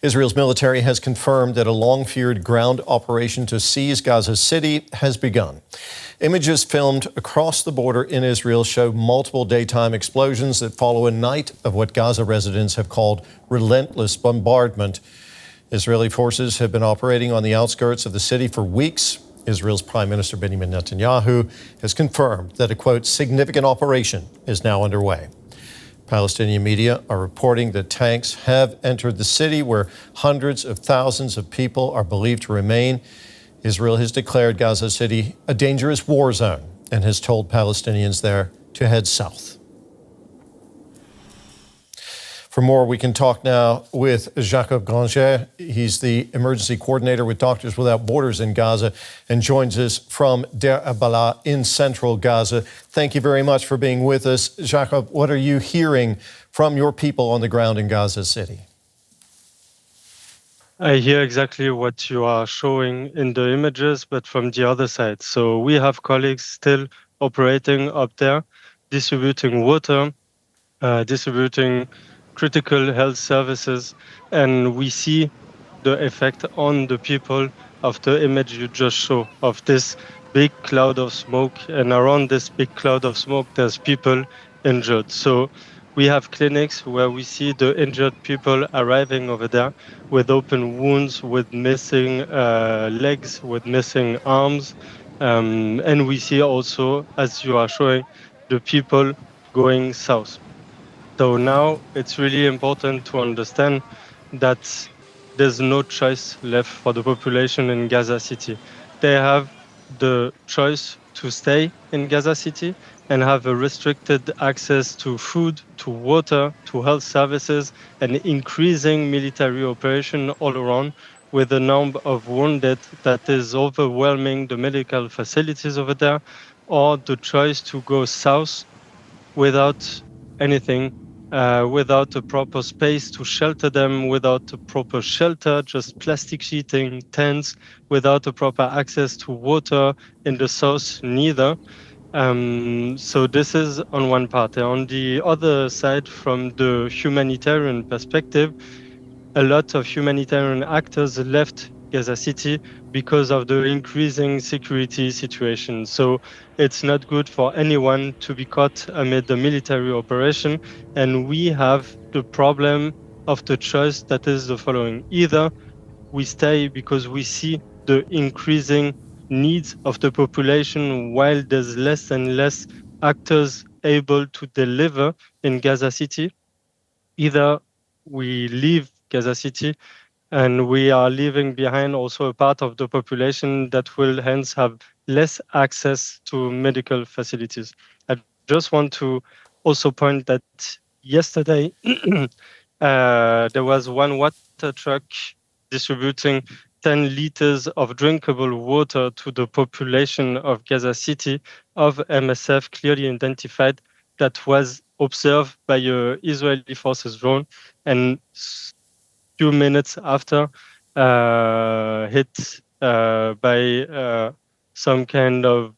Israel's military has confirmed that a long-feared ground operation to seize Gaza City has begun. Images filmed across the border in Israel show multiple daytime explosions that follow a night of what Gaza residents have called relentless bombardment. Israeli forces have been operating on the outskirts of the city for weeks. Israel's Prime Minister Benjamin Netanyahu has confirmed that a, quote, significant operation is now underway. Palestinian media are reporting that tanks have entered the city where hundreds of thousands of people are believed to remain. Israel has declared Gaza City a dangerous war zone and has told Palestinians there to head south. For more, we can talk now with Granger. He's the emergency coordinator with Doctors Without Borders in Gaza and joins us from Deir al-Balah in central Gaza. Thank you very much for being with us. Jacob, what are you hearing from your people on the ground in Gaza City? I hear exactly what you are showing in the images, but from the other side. So we have colleagues still operating up there, distributing water, distributing critical health services, and we see the effect on the people of the image you just show of this big cloud of smoke, and around this big cloud of smoke there's people injured. So we have clinics where we see the injured people arriving over there with open wounds, with missing legs, with missing arms, and we see also, as you are showing, the people going south. So now it's really important to understand that there's no choice left for the population in Gaza City. They have the choice to stay in Gaza City and have a restricted access to food, to water, to health services, and increasing military operation all around, with a number of wounded that is overwhelming the medical facilities over there, or the choice to go south without anything, without a proper space to shelter them, without a proper shelter, just plastic sheeting, tents, without a proper access to water in the south neither. So this is on one part. On the other side, from the humanitarian perspective, a lot of humanitarian actors left Gaza City because of the increasing security situation. So it's not good for anyone to be caught amid the military operation. And we have the problem of the choice that is the following. Either we stay because we see the increasing needs of the population while there's less and less actors able to deliver in Gaza City. Either we leave Gaza City, and we are leaving behind also a part of the population that will hence have less access to medical facilities. I just want to also point that yesterday there was one water truck distributing 10 liters of drinkable water to the population of Gaza City of MSF, clearly identified, that was observed by Israeli forces drone, and few minutes after hit by some kind of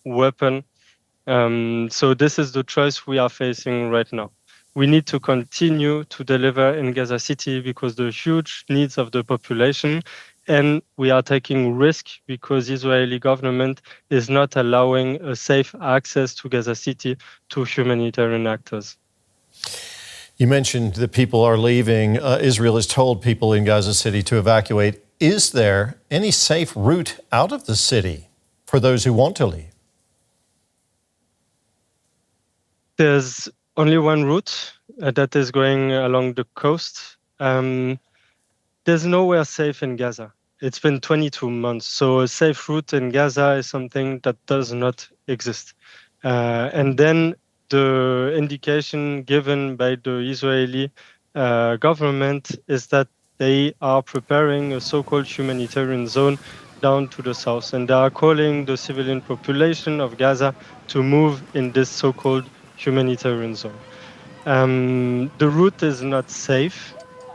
weapon. So this is the choice we are facing right now. We need to continue to deliver in Gaza City because the huge needs of the population, and we are taking risk because Israeli government is not allowing a safe access to Gaza City to humanitarian actors. You mentioned that people are leaving. Israel has told people in Gaza City to evacuate. Is there any safe route out of the city for those who want to leave? There's only one route that is going along the coast. There's nowhere safe in Gaza. It's been 22 months. So a safe route in Gaza is something that does not exist. And then the indication given by the Israeli government is that they are preparing a so-called humanitarian zone down to the south, and they are calling the civilian population of Gaza to move in this so-called humanitarian zone. The route is not safe,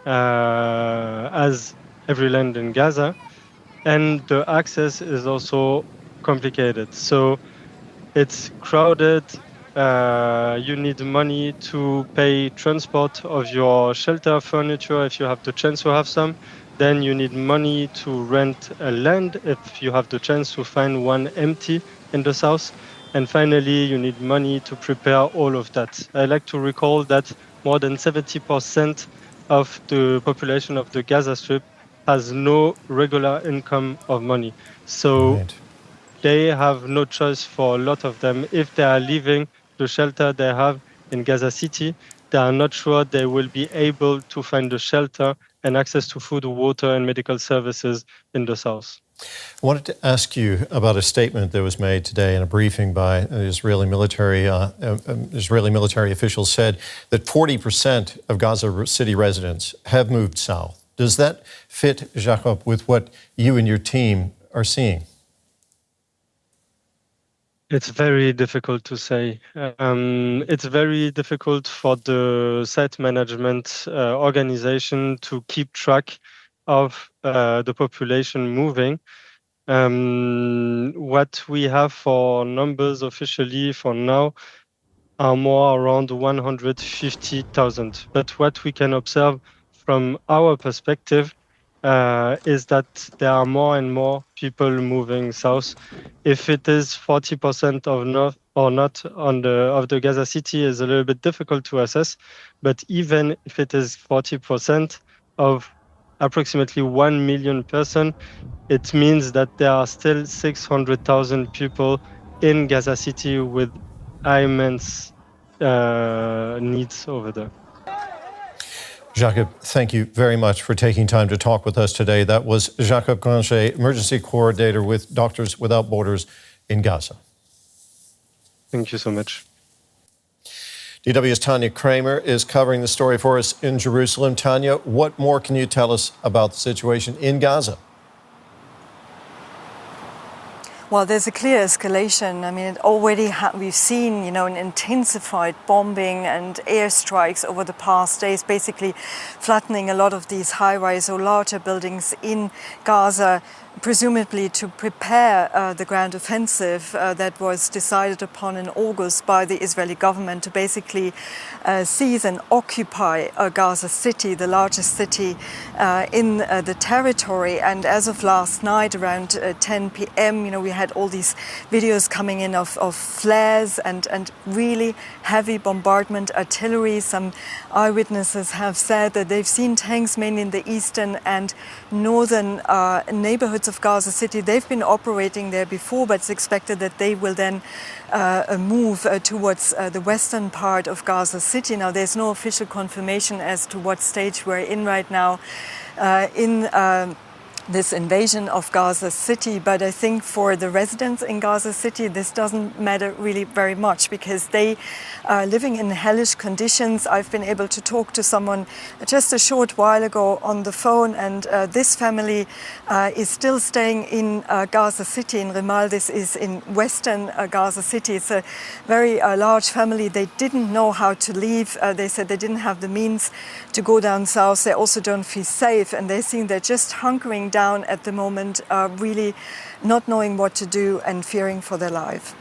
as every land in Gaza, and the access is also complicated. So it's crowded. You need money to pay transport of your shelter furniture if you have the chance to have some. Then you need money to rent a land if you have the chance to find one empty in the south. And finally, you need money to prepare all of that. I like to recall that more than 70% of the population of the Gaza Strip has no regular income of money. So Right. they have no choice for a lot of them. If they are leaving the shelter they have in Gaza City, they are not sure they will be able to find a shelter and access to food, water, and medical services in the south. I wanted to ask you about a statement that was made today in a briefing by Israeli military officials said that 40% of Gaza City residents have moved south. Does that fit, Jacob, with what you and your team are seeing? It's very difficult to say. It's very difficult for the site management organization to keep track of the population moving. What we have for numbers officially for now are more around 150,000. But what we can observe from our perspective is that there are more and more people moving south. If it is 40% of north or not of the Gaza City is a little bit difficult to assess. But even if it is 40% of approximately 1 million person, it means that there are still 600,000 people in Gaza City with immense needs over there. Jacob, thank you very much for taking time to talk with us today. That was Jacob Granger, Emergency Coordinator with Doctors Without Borders in Gaza. Thank you so much. DW's Tania Krämer is covering the story for us in Jerusalem. Tania, what more can you tell us about the situation in Gaza? Well, there's a clear escalation. I mean, we've seen, an intensified bombing and airstrikes over the past days, basically flattening a lot of these high-rise or larger buildings in Gaza, presumably to prepare the ground offensive that was decided upon in August by the Israeli government to basically seize and occupy Gaza City, the largest city in the territory. And as of last night, around 10 p.m., we had all these videos coming in of flares and really heavy bombardment artillery. Some eyewitnesses have said that they've seen tanks mainly in the eastern and northern neighborhoods of Gaza City. They've been operating there before, but it's expected that they will then move towards the western part of Gaza City. Now, there's no official confirmation as to what stage we're in right now in this invasion of Gaza City, but I think for the residents in Gaza City, this doesn't matter really very much because they are living in hellish conditions. I've been able to talk to someone just a short while ago on the phone, and this family is still staying in Gaza City, in Rimal. This is in western Gaza City. It's a very large family. They didn't know how to leave. They said they didn't have the means to go down south. They also don't feel safe, and they think they're just hunkering down at the moment, really not knowing what to do and fearing for their life.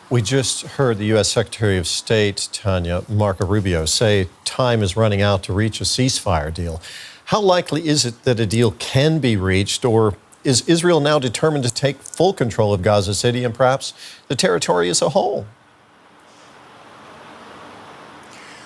We just heard the U.S. Secretary of State, Tania, Marco Rubio, say time is running out to reach a ceasefire deal. How likely is it that a deal can be reached, or is Israel now determined to take full control of Gaza City and perhaps the territory as a whole?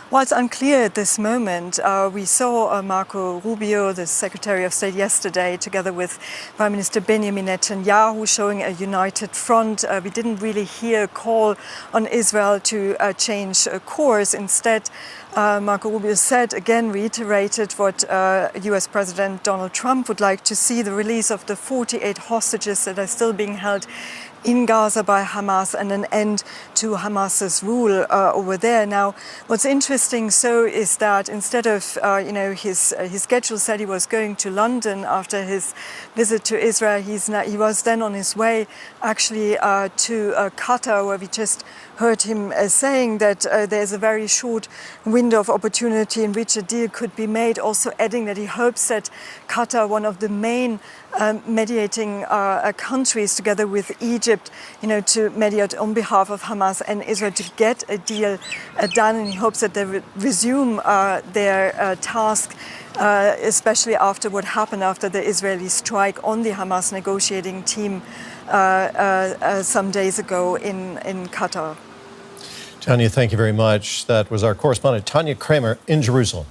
Well, it's unclear at this moment. We saw Marco Rubio, the Secretary of State, yesterday, together with Prime Minister Benjamin Netanyahu, showing a united front. We didn't really hear a call on Israel to change course. Instead, Marco Rubio said, again, reiterated what US President Donald Trump would like to see, the release of the 48 hostages that are still being held in Gaza by Hamas and an end to Hamas's rule over there. Now, what's interesting is that instead of, his schedule said he was going to London after his visit to Israel, he was then on his way actually to Qatar, where we just heard him saying that there's a very short window of opportunity in which a deal could be made, also adding that he hopes that Qatar, one of the main mediating countries together with Egypt, Egypt, to mediate on behalf of Hamas and Israel to get a deal done, and he hopes that they will resume their task, especially after what happened after the Israeli strike on the Hamas negotiating team some days ago in Qatar. Tania, thank you very much. That was our correspondent, Tania Krämer, in Jerusalem.